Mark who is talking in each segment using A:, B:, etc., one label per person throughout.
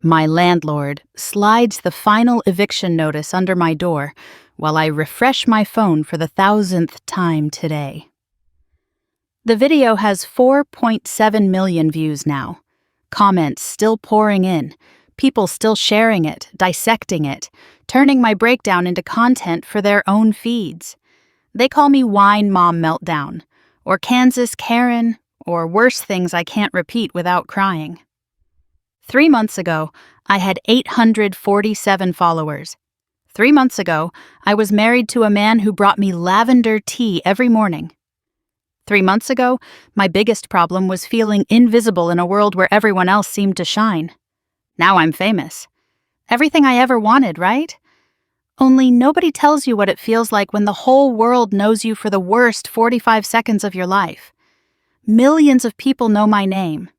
A: My landlord slides the final eviction notice under my door while I refresh my phone for the 1,000th time today. The video has 4.7 million views now. Comments still pouring in, people still sharing it, dissecting it, turning my breakdown into content for their own feeds. They call me Wine Mom Meltdown, or Kansas Karen, or worse things I can't repeat without crying. 3 months ago, I had 847 followers. 3 months ago, I was married to a man who brought me lavender tea every morning. 3 months ago, my biggest problem was feeling invisible in a world where everyone else seemed to shine. Now I'm famous. Everything I ever wanted, right? Only nobody tells you what it feels like when the whole world knows you for the worst 45 seconds of your life. Millions of people know my name.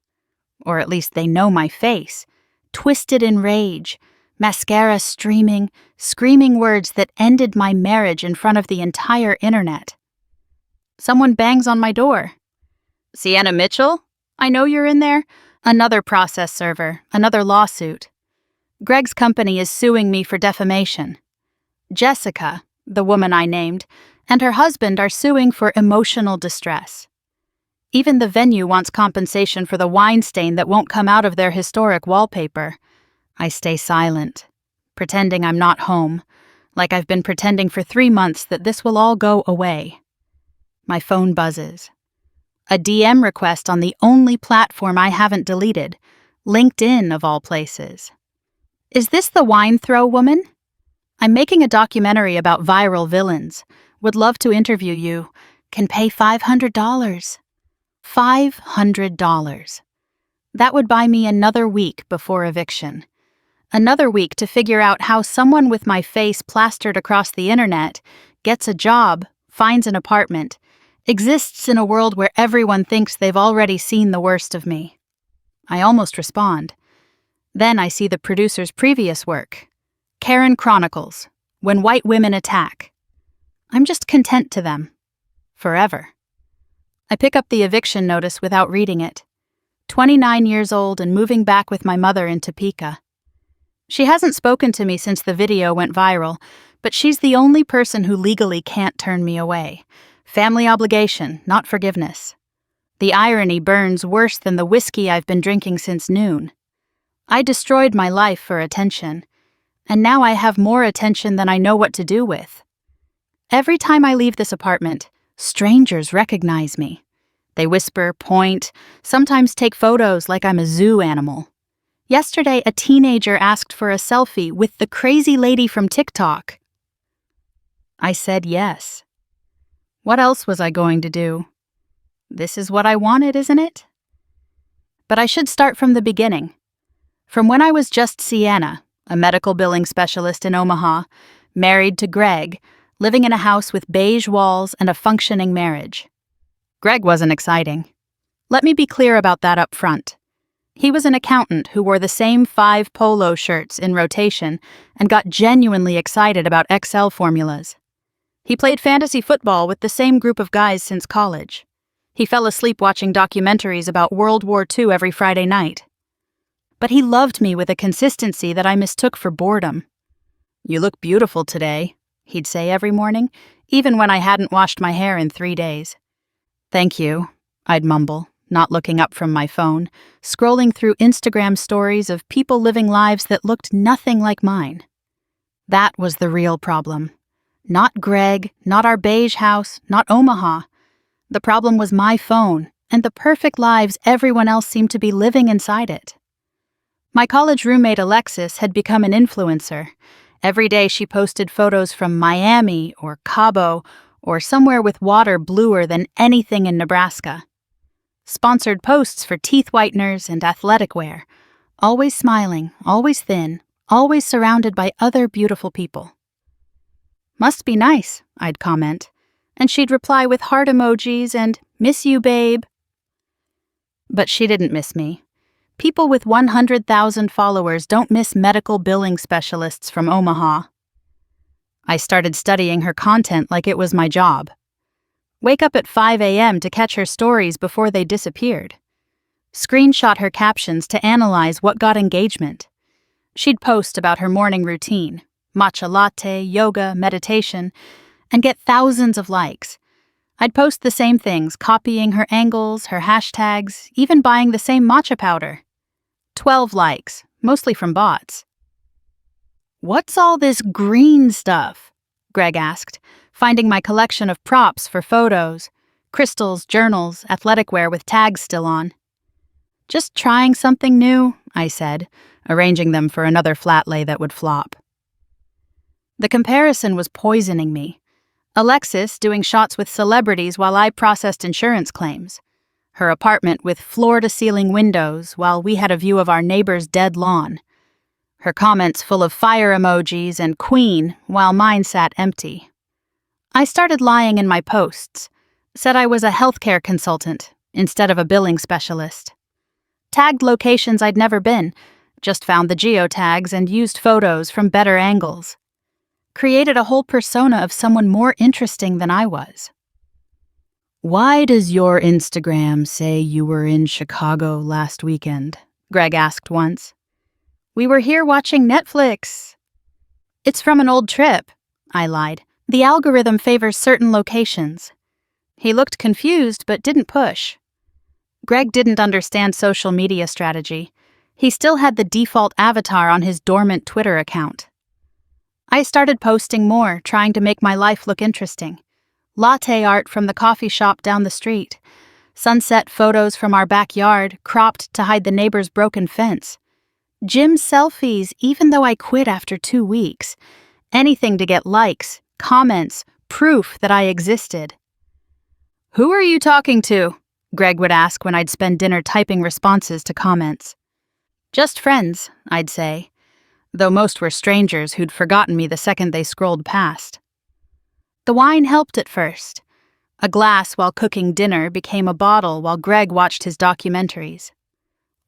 A: Or at least they know my face, twisted in rage, mascara streaming, screaming words that ended my marriage in front of the entire internet. Someone bangs on my door. Sienna Mitchell? I know you're in there. Another process server, another lawsuit. Greg's company is suing me for defamation. Jessica, the woman I named, and her husband are suing for emotional distress. Even the venue wants compensation for the wine stain that won't come out of their historic wallpaper. I stay silent, pretending I'm not home, like I've been pretending for 3 months that this will all go away. My phone buzzes. A DM request on the only platform I haven't deleted, LinkedIn of all places. Is this the wine throw woman? I'm making a documentary about viral villains. Would love to interview you. Can pay $500. $500. That would buy me another week before eviction. Another week to figure out how someone with my face plastered across the internet gets a job, finds an apartment, exists in a world where everyone thinks they've already seen the worst of me. I almost respond. Then I see the producer's previous work. Karen Chronicles, When White Women Attack. I'm just content to them. Forever. I pick up the eviction notice without reading it. 29 years old and moving back with my mother in Topeka. She hasn't spoken to me since the video went viral, but she's the only person who legally can't turn me away. Family obligation, not forgiveness. The irony burns worse than the whiskey I've been drinking since noon. I destroyed my life for attention, and now I have more attention than I know what to do with. Every time I leave this apartment, strangers recognize me. They whisper, point, sometimes take photos like I'm a zoo animal. Yesterday, a teenager asked for a selfie with the crazy lady from TikTok. I said yes. What else was I going to do? This is what I wanted, isn't it? But I should start from the beginning. From when I was just Sienna, a medical billing specialist in Omaha, married to Greg, living in a house with beige walls and a functioning marriage. Greg wasn't exciting. Let me be clear about that up front. He was an accountant who wore the same 5 polo shirts in rotation and got genuinely excited about Excel formulas. He played fantasy football with the same group of guys since college. He fell asleep watching documentaries about World War II every Friday night. But he loved me with a consistency that I mistook for boredom. "You look beautiful today," he'd say every morning, even when I hadn't washed my hair in 3 days. "Thank you," I'd mumble, not looking up from my phone, scrolling through Instagram stories of people living lives that looked nothing like mine. That was the real problem. Not Greg, not our beige house, not Omaha. The problem was my phone and the perfect lives everyone else seemed to be living inside it. My college roommate Alexis had become an influencer. Every day she posted photos from Miami or Cabo or somewhere with water bluer than anything in Nebraska. Sponsored posts for teeth whiteners and athletic wear. Always smiling, always thin, always surrounded by other beautiful people. "Must be nice," I'd comment, and she'd reply with heart emojis and "miss you, babe." But she didn't miss me. People with 100,000 followers don't miss medical billing specialists from Omaha. I started studying her content like it was my job. Wake up at 5 a.m. to catch her stories before they disappeared. Screenshot her captions to analyze what got engagement. She'd post about her morning routine, matcha latte, yoga, meditation, and get thousands of likes. I'd post the same things, copying her angles, her hashtags, even buying the same matcha powder. 12 likes, mostly from bots. "What's all this green stuff?" Greg asked, finding my collection of props for photos, crystals, journals, athletic wear with tags still on. "Just trying something new," I said, arranging them for another flat lay that would flop. The comparison was poisoning me. Alexis doing shots with celebrities while I processed insurance claims. Her apartment with floor-to-ceiling windows while we had a view of our neighbor's dead lawn. Her comments full of fire emojis and queen while mine sat empty. I started lying in my posts, said I was a healthcare consultant instead of a billing specialist. Tagged locations I'd never been, just found the geotags and used photos from better angles. Created a whole persona of someone more interesting than I was. "Why does your Instagram say you were in Chicago last weekend?" Greg asked once. "We were here watching Netflix." "It's from an old trip," I lied. "The algorithm favors certain locations." He looked confused but didn't push. Greg didn't understand social media strategy. He still had the default avatar on his dormant Twitter account. I started posting more, trying to make my life look interesting. Latte art from the coffee shop down the street. Sunset photos from our backyard, cropped to hide the neighbor's broken fence. Gym selfies, even though I quit after 2 weeks. Anything to get likes, comments, proof that I existed. "Who are you talking to?" Greg would ask when I'd spend dinner typing responses to comments. "Just friends," I'd say, though most were strangers who'd forgotten me the second they scrolled past. The wine helped at first. A glass while cooking dinner became a bottle while Greg watched his documentaries.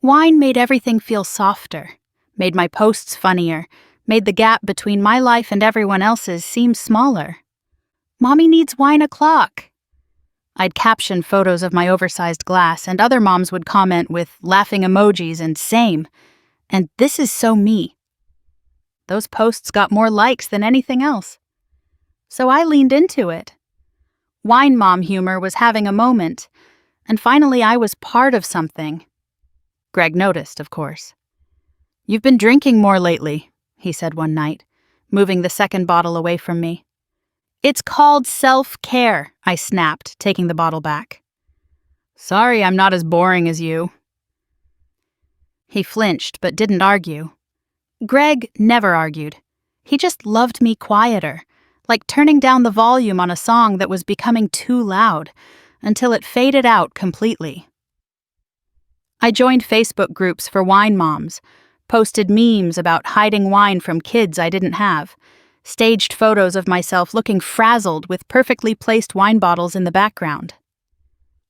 A: Wine made everything feel softer, made my posts funnier, made the gap between my life and everyone else's seem smaller. "Mommy needs wine o'clock." I'd caption photos of my oversized glass, and other moms would comment with laughing emojis and "same," and "this is so me." Those posts got more likes than anything else. So I leaned into it. Wine mom humor was having a moment, and finally I was part of something. Greg noticed, of course. "You've been drinking more lately," he said one night, moving the second bottle away from me. "It's called self-care," I snapped, taking the bottle back. "Sorry I'm not as boring as you." He flinched but didn't argue. Greg never argued. He just loved me quieter, like turning down the volume on a song that was becoming too loud, until it faded out completely. I joined Facebook groups for wine moms, posted memes about hiding wine from kids I didn't have, staged photos of myself looking frazzled with perfectly placed wine bottles in the background.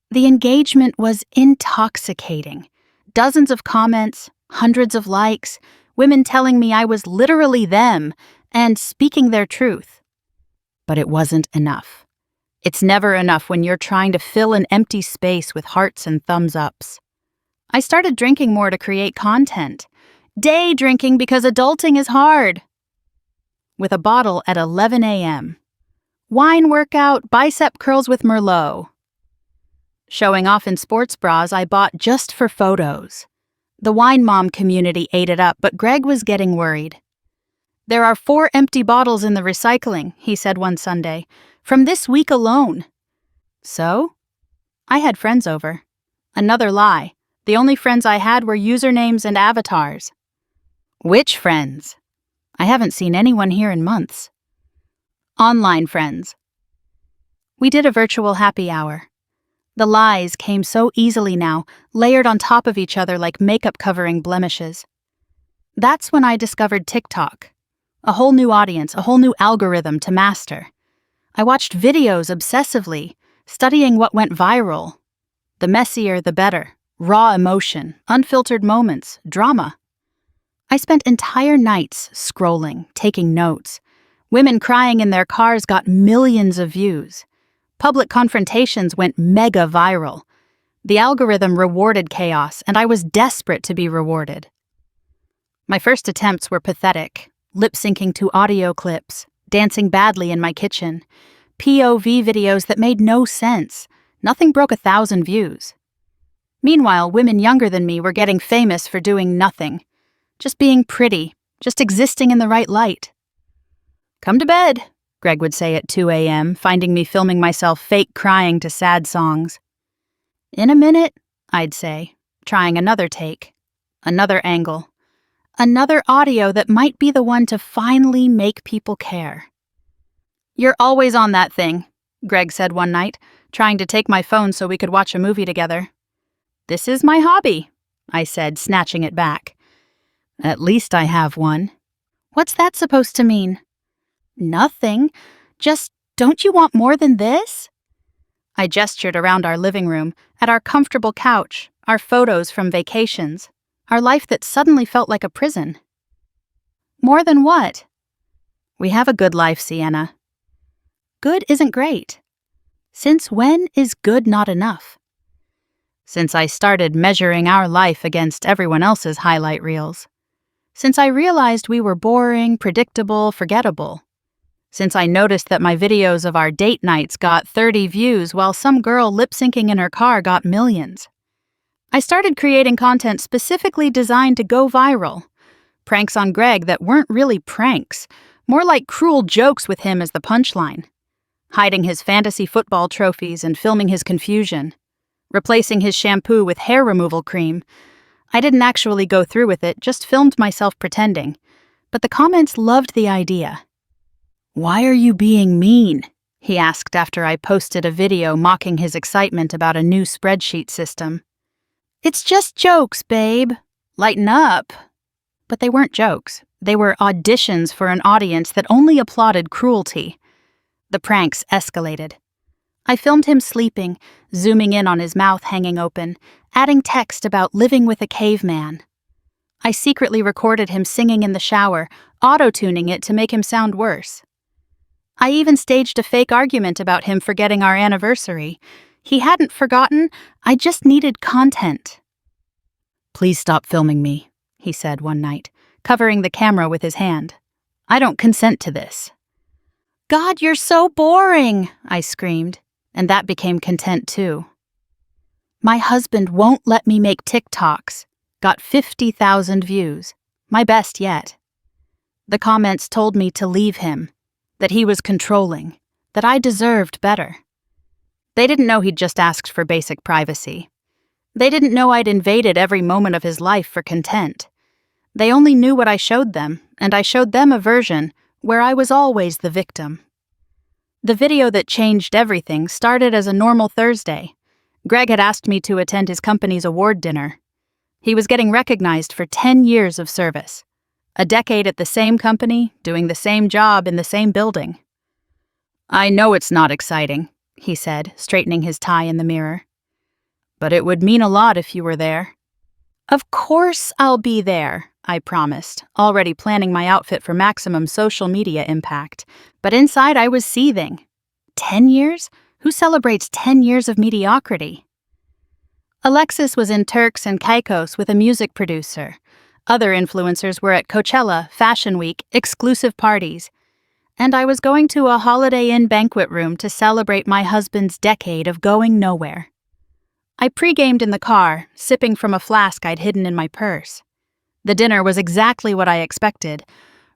A: The engagement was intoxicating. Dozens of comments, hundreds of likes, women telling me I was literally them and speaking their truth. But it wasn't enough. It's never enough when you're trying to fill an empty space with hearts and thumbs ups. I started drinking more to create content. Day drinking because adulting is hard. With a bottle at 11 a.m. Wine workout, bicep curls with Merlot. Showing off in sports bras I bought just for photos. The wine mom community ate it up, but Greg was getting worried. "There are 4 empty bottles in the recycling," he said one Sunday, "from this week alone." So? I had friends over. Another lie. The only friends I had were usernames and avatars. Which friends? I haven't seen anyone here in months. Online friends. We did a virtual happy hour. The lies came so easily now, layered on top of each other like makeup covering blemishes. That's when I discovered TikTok. A whole new audience, a whole new algorithm to master. I watched videos obsessively, studying what went viral. The messier, the better. Raw emotion, unfiltered moments, drama. I spent entire nights scrolling, taking notes. Women crying in their cars got millions of views. Public confrontations went mega viral. The algorithm rewarded chaos, and I was desperate to be rewarded. My first attempts were pathetic, lip-syncing to audio clips, dancing badly in my kitchen, POV videos that made no sense. Nothing broke 1,000 views. Meanwhile, women younger than me were getting famous for doing nothing. Just being pretty, just existing in the right light. "Come to bed," Greg would say at 2 a.m., finding me filming myself fake crying to sad songs. "In a minute," I'd say, trying another take, another angle, another audio that might be the one to finally make people care. "You're always on that thing," Greg said one night, trying to take my phone so we could watch a movie together. "This is my hobby," I said, snatching it back. "At least I have one." "What's that supposed to mean?" "Nothing. Just, don't you want more than this?" I gestured around our living room, at our comfortable couch, our photos from vacations, our life that suddenly felt like a prison. "More than what?" "We have a good life, Sienna." "Good isn't great." "Since when is good not enough?" "Since I started measuring our life against everyone else's highlight reels. Since I realized we were boring, predictable, forgettable. Since I noticed that my videos of our date nights got 30 views while some girl lip-syncing in her car got millions. I started creating content specifically designed to go viral. Pranks on Greg that weren't really pranks, more like cruel jokes with him as the punchline. Hiding his fantasy football trophies and filming his confusion. Replacing his shampoo with hair removal cream. I didn't actually go through with it, just filmed myself pretending. But the comments loved the idea. "Why are you being mean?" he asked after I posted a video mocking his excitement about a new spreadsheet system. "It's just jokes, babe. Lighten up." But they weren't jokes. They were auditions for an audience that only applauded cruelty. The pranks escalated. I filmed him sleeping, zooming in on his mouth hanging open, adding text about living with a caveman. I secretly recorded him singing in the shower, auto-tuning it to make him sound worse. I even staged a fake argument about him forgetting our anniversary. He hadn't forgotten, I just needed content. "Please stop filming me," he said one night, covering the camera with his hand. "I don't consent to this." "God, you're so boring," I screamed, and that became content too. "My husband won't let me make TikToks." Got 50,000 views, my best yet. The comments told me to leave him, that he was controlling, that I deserved better. They didn't know he'd just asked for basic privacy. They didn't know I'd invaded every moment of his life for content. They only knew what I showed them, and I showed them a version where I was always the victim. The video that changed everything started as a normal Thursday. Greg had asked me to attend his company's award dinner. He was getting recognized for 10 years of service. A decade at the same company, doing the same job in the same building. "I know it's not exciting," he said, straightening his tie in the mirror. "But it would mean a lot if you were there." "Of course I'll be there," I promised, already planning my outfit for maximum social media impact. But inside I was seething. 10 years? Who celebrates 10 years of mediocrity? Alexis was in Turks and Caicos with a music producer. Other influencers were at Coachella, Fashion Week, exclusive parties. And I was going to a Holiday Inn banquet room to celebrate my husband's decade of going nowhere. I pre-gamed in the car, sipping from a flask I'd hidden in my purse. The dinner was exactly what I expected.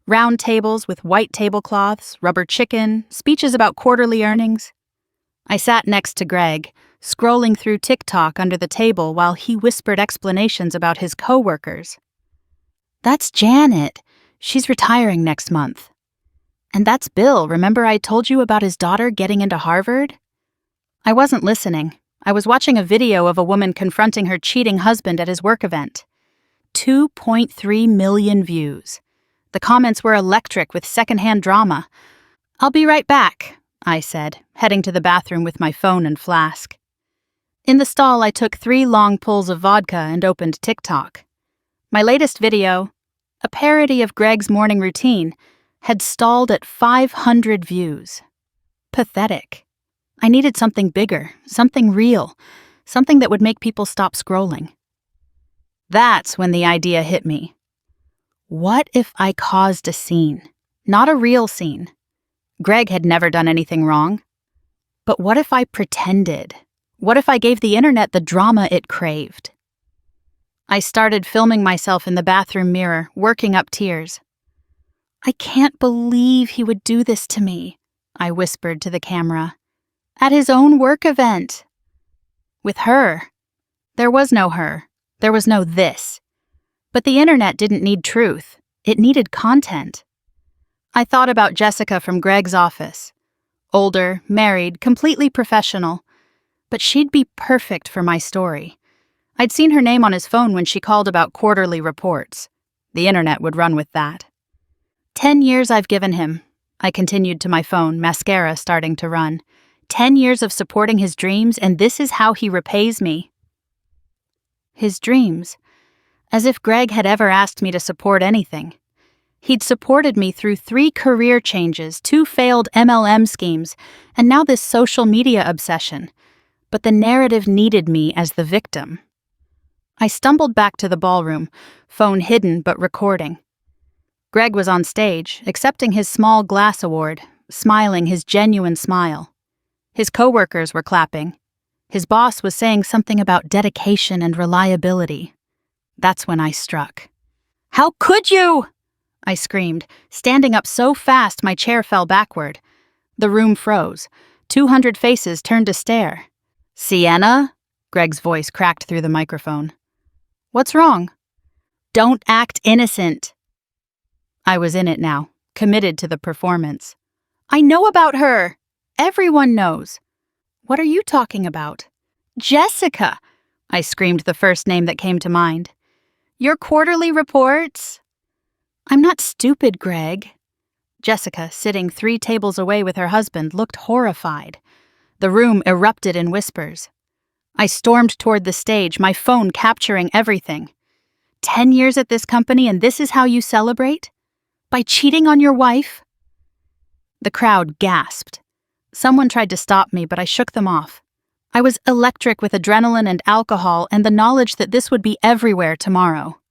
A: Round tables with white tablecloths, rubber chicken, speeches about quarterly earnings. I sat next to Greg, scrolling through TikTok under the table while he whispered explanations about his coworkers. "That's Janet. She's retiring next month. And that's Bill. Remember I told you about his daughter getting into Harvard?" I wasn't listening. I was watching a video of a woman confronting her cheating husband at his work event. 2.3 million views. The comments were electric with secondhand drama. "I'll be right back," I said, heading to the bathroom with my phone and flask. In the stall, I took 3 long pulls of vodka and opened TikTok. My latest video, a parody of Greg's morning routine, had stalled at 500 views. Pathetic. I needed something bigger, something real, something that would make people stop scrolling. That's when the idea hit me. What if I caused a scene? Not a real scene. Greg had never done anything wrong. But what if I pretended? What if I gave the internet the drama it craved? I started filming myself in the bathroom mirror, working up tears. I can't believe he would do this to me, I whispered to the camera. At his own work event. With her. There was no her. There was no this. But the internet didn't need truth. It needed content. I thought about Jessica from Greg's office. Older, married, completely professional. But she'd be perfect for my story. I'd seen her name on his phone when she called about quarterly reports. The internet would run with that. 10 years I've given him. I continued to my phone, mascara starting to run. 10 years of supporting his dreams, and this is how he repays me. His dreams. As if Greg had ever asked me to support anything. He'd supported me through 3 career changes, 2 failed MLM schemes, and now this social media obsession. But the narrative needed me as the victim. I stumbled back to the ballroom, phone hidden but recording. Greg was on stage, accepting his small glass award, smiling his genuine smile. His coworkers were clapping. His boss was saying something about dedication and reliability. That's when I struck. "How could you?" I screamed, standing up so fast my chair fell backward. The room froze. 200 faces turned to stare. "Sienna?" Greg's voice cracked through the microphone. "What's wrong?" "Don't act innocent." I was in it now, committed to the performance. "I know about her. Everyone knows." "What are you talking about?" "Jessica," I screamed the first name that came to mind. "Your quarterly reports?" "I'm not stupid, Greg." Jessica, sitting 3 tables away with her husband, looked horrified. The room erupted in whispers. I stormed toward the stage, my phone capturing everything. 10 years at this company and this is how you celebrate? By cheating on your wife? The crowd gasped. Someone tried to stop me, but I shook them off. I was electric with adrenaline and alcohol and the knowledge that this would be everywhere tomorrow.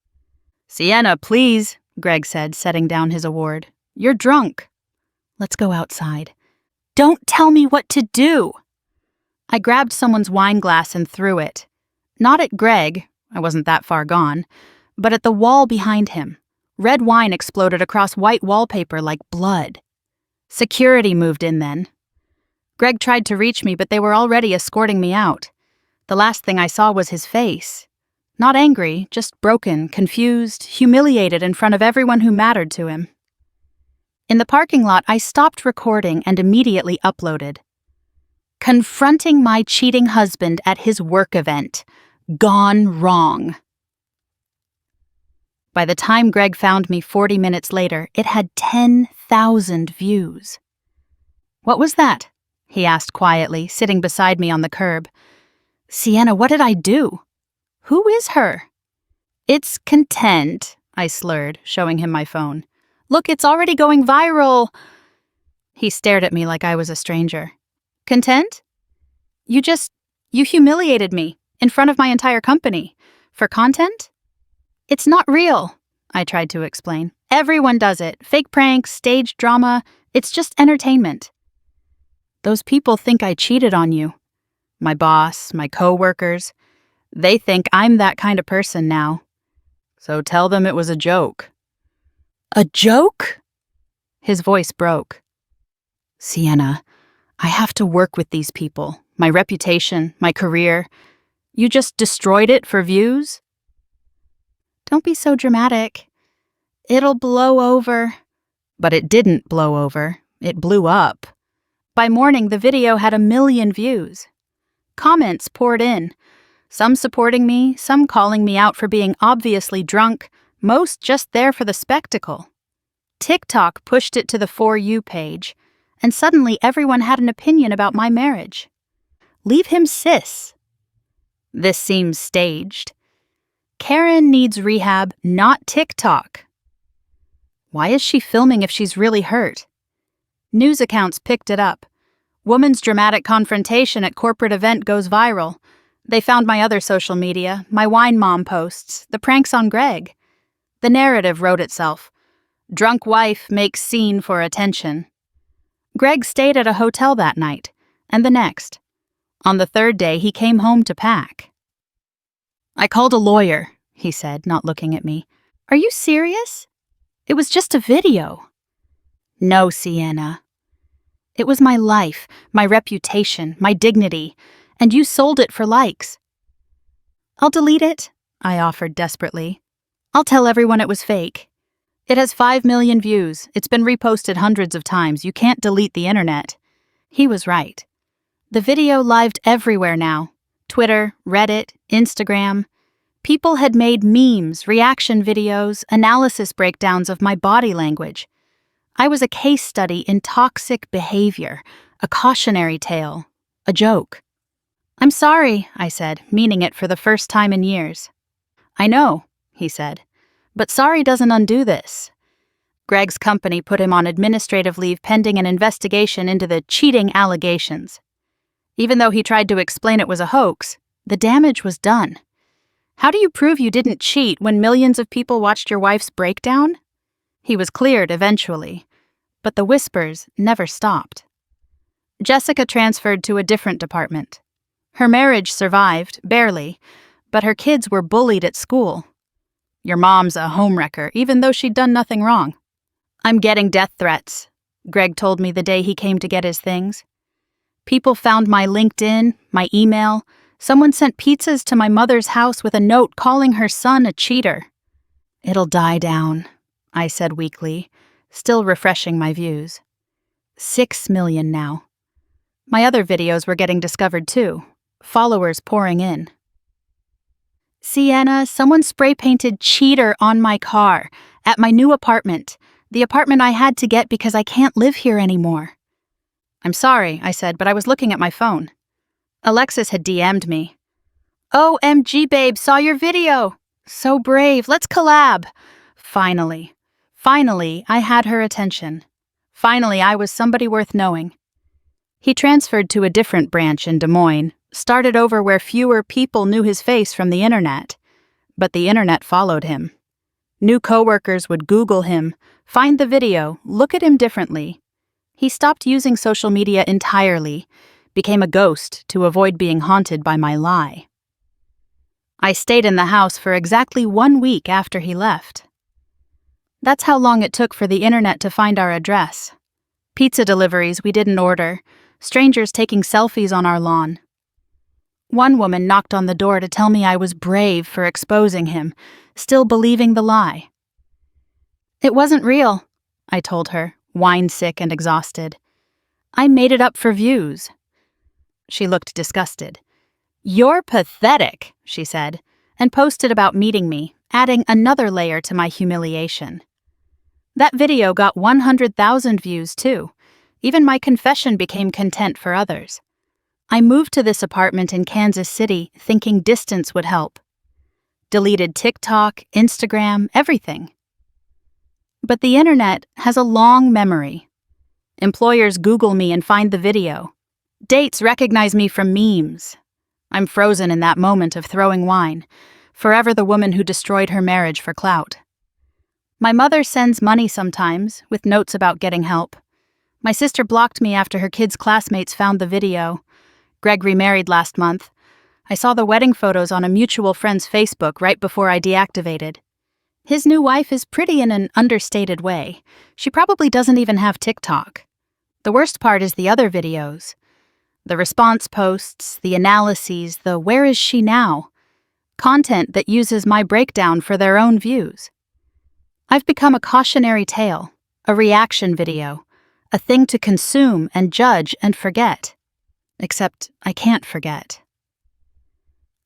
A: "Sienna, please," Greg said, setting down his award. "You're drunk." "Let's go outside." "Don't tell me what to do." I grabbed someone's wine glass and threw it. Not at Greg, I wasn't that far gone, but at the wall behind him. Red wine exploded across white wallpaper like blood. Security moved in then. Greg tried to reach me, but they were already escorting me out. The last thing I saw was his face. Not angry, just broken, confused, humiliated in front of everyone who mattered to him. In the parking lot, I stopped recording and immediately uploaded. Confronting my cheating husband at his work event. Gone wrong. By the time Greg found me 40 minutes later, it had 10,000 views. "What was that?" he asked quietly, sitting beside me on the curb. "Sienna, what did I do?" "Who is her?" "It's Content," I slurred, showing him my phone. "Look, it's already going viral." He stared at me like I was a stranger. "Content? You humiliated me in front of my entire company. For content?" "It's not real," I tried to explain. "Everyone does it. Fake pranks, stage drama. It's just entertainment." "Those people think I cheated on you. My boss, my co-workers. They think I'm that kind of person now. So tell them it was a joke." "A joke?" His voice broke. "Sienna, I have to work with these people. My reputation, my career. You just destroyed it for views?" "Don't be so dramatic. It'll blow over." But it didn't blow over. It blew up. By morning, the video had 1 million views. Comments poured in. Some supporting me, some calling me out for being obviously drunk, most just there for the spectacle. TikTok pushed it to the For You page, and suddenly everyone had an opinion about my marriage. Leave him, sis. This seems staged. Karen needs rehab, not TikTok. Why is she filming if she's really hurt? News accounts picked it up. Woman's dramatic confrontation at corporate event goes viral. They found my other social media, my wine mom posts, the pranks on Greg. The narrative wrote itself. Drunk wife makes scene for attention. Greg stayed at a hotel that night, and the next. On the third day, he came home to pack. "I called a lawyer," he said, not looking at me. "Are you serious? It was just a video." "No, Sienna. It was my life, my reputation, my dignity, and you sold it for likes." "I'll delete it," I offered desperately. "I'll tell everyone it was fake. It has 5 million views. It's been reposted hundreds of times. You can't delete the internet." He was right. The video lived everywhere now. Twitter, Reddit, Instagram. People had made memes, reaction videos, analysis breakdowns of my body language. I was a case study in toxic behavior, a cautionary tale, a joke. "I'm sorry," I said, meaning it for the first time in years. "I know," he said, "but sorry doesn't undo this." Greg's company put him on administrative leave pending an investigation into the cheating allegations. Even though he tried to explain it was a hoax, the damage was done. How do you prove you didn't cheat when millions of people watched your wife's breakdown? He was cleared eventually, but the whispers never stopped. Jessica transferred to a different department. Her marriage survived, barely, but her kids were bullied at school. "Your mom's a homewrecker, even though she'd done nothing wrong." "I'm getting death threats," Greg told me the day he came to get his things. People found my LinkedIn, my email. Someone sent pizzas to my mother's house with a note calling her son a cheater. "It'll die down," I said weakly, still refreshing my views. 6 million now. My other videos were getting discovered too, followers pouring in. "Sienna, someone spray-painted cheater on my car, at my new apartment, the apartment I had to get because I can't live here anymore." "I'm sorry," I said, but I was looking at my phone. Alexis had DM'd me. "OMG, babe, saw your video. So brave, let's collab." Finally, I had her attention. Finally, I was somebody worth knowing. He transferred to a different branch in Des Moines, started over where fewer people knew his face from the internet. But the internet followed him. New coworkers would Google him, find the video, look at him differently. He stopped using social media entirely, became a ghost to avoid being haunted by my lie. I stayed in the house for exactly 1 week after he left. That's how long it took for the internet to find our address. Pizza deliveries we didn't order, strangers taking selfies on our lawn. One woman knocked on the door to tell me I was brave for exposing him, still believing the lie. "It wasn't real," I told her, wine-sick and exhausted. "I made it up for views." She looked disgusted. "You're pathetic," she said, and posted about meeting me, adding another layer to my humiliation. That video got 100,000 views, too. Even my confession became content for others. I moved to this apartment in Kansas City thinking distance would help. Deleted TikTok, Instagram, everything. But the internet has a long memory. Employers Google me and find the video. Dates recognize me from memes. I'm frozen in that moment of throwing wine, forever the woman who destroyed her marriage for clout. My mother sends money sometimes, with notes about getting help. My sister blocked me after her kids' classmates found the video. Greg remarried last month. I saw the wedding photos on a mutual friend's Facebook right before I deactivated. His new wife is pretty in an understated way. She probably doesn't even have TikTok. The worst part is the other videos. The response posts, the analyses, the "where is she now?" Content that uses my breakdown for their own views. I've become a cautionary tale, a reaction video, a thing to consume and judge and forget. Except I can't forget.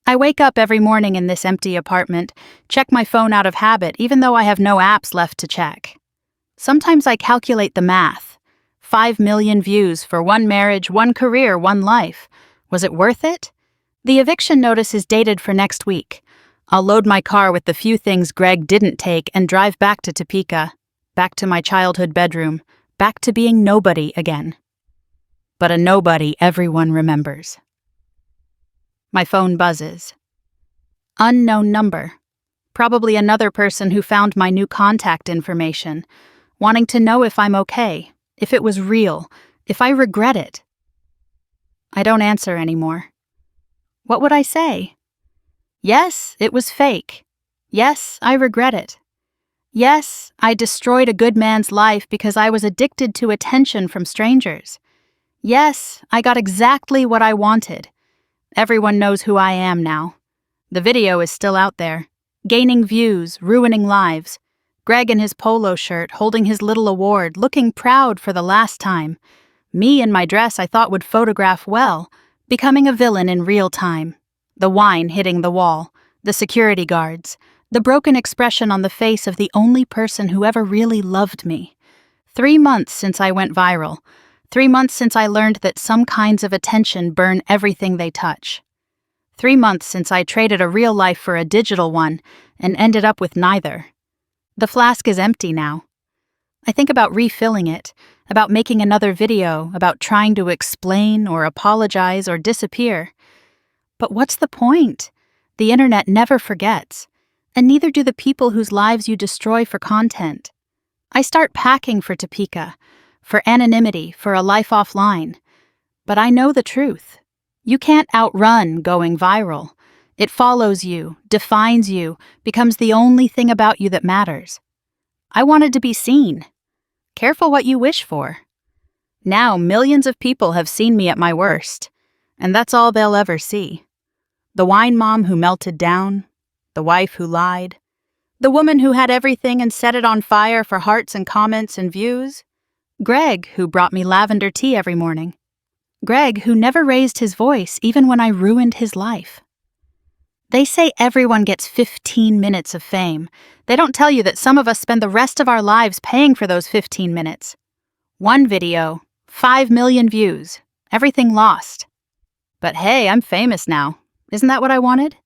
A: I wake up every morning in this empty apartment, check my phone out of habit even though I have no apps left to check. Sometimes I calculate the math. 5 million views for one marriage, one career, one life. Was it worth it? The eviction notice is dated for next week. I'll load my car with the few things Greg didn't take and drive back to Topeka, back to my childhood bedroom, back to being nobody again. But a nobody everyone remembers. My phone buzzes. Unknown number. Probably another person who found my new contact information, wanting to know if I'm okay, if it was real, if I regret it. I don't answer anymore. What would I say? Yes, it was fake. Yes, I regret it. Yes, I destroyed a good man's life because I was addicted to attention from strangers. Yes, I got exactly what I wanted. Everyone knows who I am now. The video is still out there, gaining views, ruining lives. Greg in his polo shirt, holding his little award, looking proud for the last time. Me in my dress I thought would photograph well, becoming a villain in real time. The wine hitting the wall, the security guards, the broken expression on the face of the only person who ever really loved me. 3 months since I went viral. 3 months since I learned that some kinds of attention burn everything they touch. 3 months since I traded a real life for a digital one and ended up with neither. The flask is empty now. I think about refilling it, about making another video, about trying to explain or apologize or disappear. But what's the point? The internet never forgets, and neither do the people whose lives you destroy for content. I start packing for Topeka, for anonymity, for a life offline. But I know the truth. You can't outrun going viral. It follows you, defines you, becomes the only thing about you that matters. I wanted to be seen. Careful what you wish for. Now millions of people have seen me at my worst, and that's all they'll ever see. The wine mom who melted down, the wife who lied, the woman who had everything and set it on fire for hearts and comments and views, Greg who brought me lavender tea every morning, Greg who never raised his voice even when I ruined his life. They say everyone gets 15 minutes of fame. They don't tell you that some of us spend the rest of our lives paying for those 15 minutes. One video, 5 million views, everything lost. But hey, I'm famous now. Isn't that what I wanted?